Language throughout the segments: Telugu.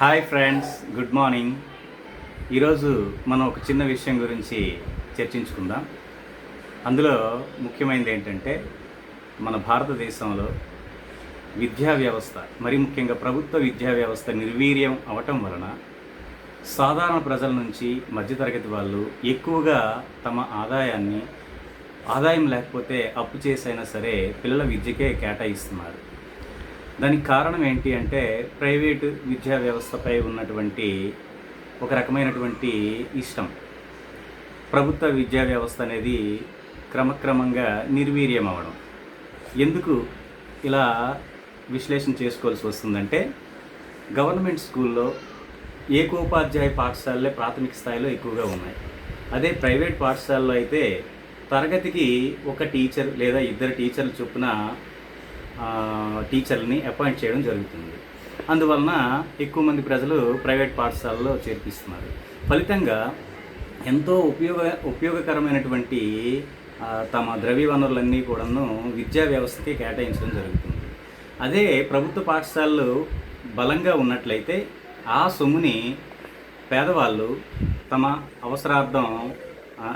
Hi friends, good morning. ఈరోజు మనం ఒక చిన్న విషయం గురించి చర్చించుకుందాం. అందులో ముఖ్యమైనది ఏంటంటే మన భారతదేశంలో విద్యా వ్యవస్థ, మరి ముఖ్యంగా ప్రభుత్వ విద్యా వ్యవస్థ నిర్వీర్యం అవటం వలన సాధారణ ప్రజల నుంచి మధ్యతరగతి వాళ్ళు ఎక్కువగా తమ ఆదాయం లేకపోతే అప్పు చేసైనా సరే పిల్లల విద్యకే కేటాయిస్తున్నారు. దానికి కారణం ఏంటి అంటే ప్రైవేటు విద్యా వ్యవస్థపై ఉన్నటువంటి ఒక రకమైనటువంటి ఇష్టం. ప్రభుత్వ విద్యా వ్యవస్థ అనేది క్రమక్రమంగా నిర్వీర్యం అవ్వడం. ఎందుకు ఇలా విశ్లేషణ చేసుకోవాల్సి వస్తుందంటే, గవర్నమెంట్ స్కూల్లో ఏకోపాధ్యాయ పాఠశాలలే ప్రాథమిక స్థాయిలో ఎక్కువగా ఉన్నాయి. అదే ప్రైవేట్ పాఠశాలలో అయితే తరగతికి ఒక టీచర్ లేదా ఇద్దరు టీచర్లు చొప్పున టీచర్ని అపాయింట్ చేయడం జరుగుతుంది. అందువలన ఎక్కువ మంది ప్రజలు ప్రైవేట్ పాఠశాలలో చేర్పిస్తున్నారు. ఫలితంగా ఎంతో ఉపయోగకరమైనటువంటి తమ ద్రవ్య వనరులన్నీ కూడాను విద్యా వ్యవస్థకి కేటాయించడం జరుగుతుంది. అదే ప్రభుత్వ పాఠశాలలు బలంగా ఉన్నట్లయితే ఆ సొమ్ముని పేదవాళ్ళు తమ అవసరార్థం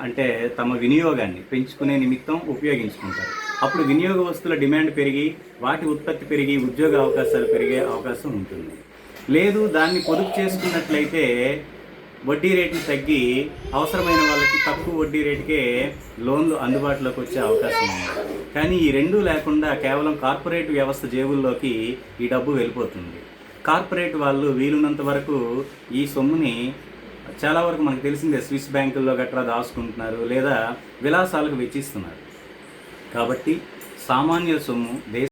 అంటే తమ వినియోగాన్ని పెంచుకునే నిమిత్తం ఉపయోగించుకుంటారు. అప్పుడు వినియోగ వస్తువుల డిమాండ్ పెరిగి వాటి ఉత్పత్తి పెరిగి ఉద్యోగ అవకాశాలు పెరిగే అవకాశం ఉంటుంది. లేదు, దాన్ని పొదుపు చేసుకున్నట్లయితే వడ్డీ రేట్లు తగ్గి అవసరమైన వాళ్ళకి తక్కువ వడ్డీ రేటుకే లోన్లు అందుబాటులోకి వచ్చే అవకాశం ఉంది. కానీ ఈ రెండూ లేకుండా కేవలం కార్పొరేట్ వ్యవస్థ జేబుల్లోకి ఈ డబ్బు వెళ్ళిపోతుంది. కార్పొరేట్ వాళ్ళు వీలున్నంత వరకు ఈ సొమ్ముని చాలా వరకు మనకు తెలిసిందే స్విస్ బ్యాంకుల్లో గట్రా దాచుకుంటున్నారు, లేదా విలాసాలకు వెచ్చిస్తున్నారు. కాబట్టి సామాన్యుల సొమ్ము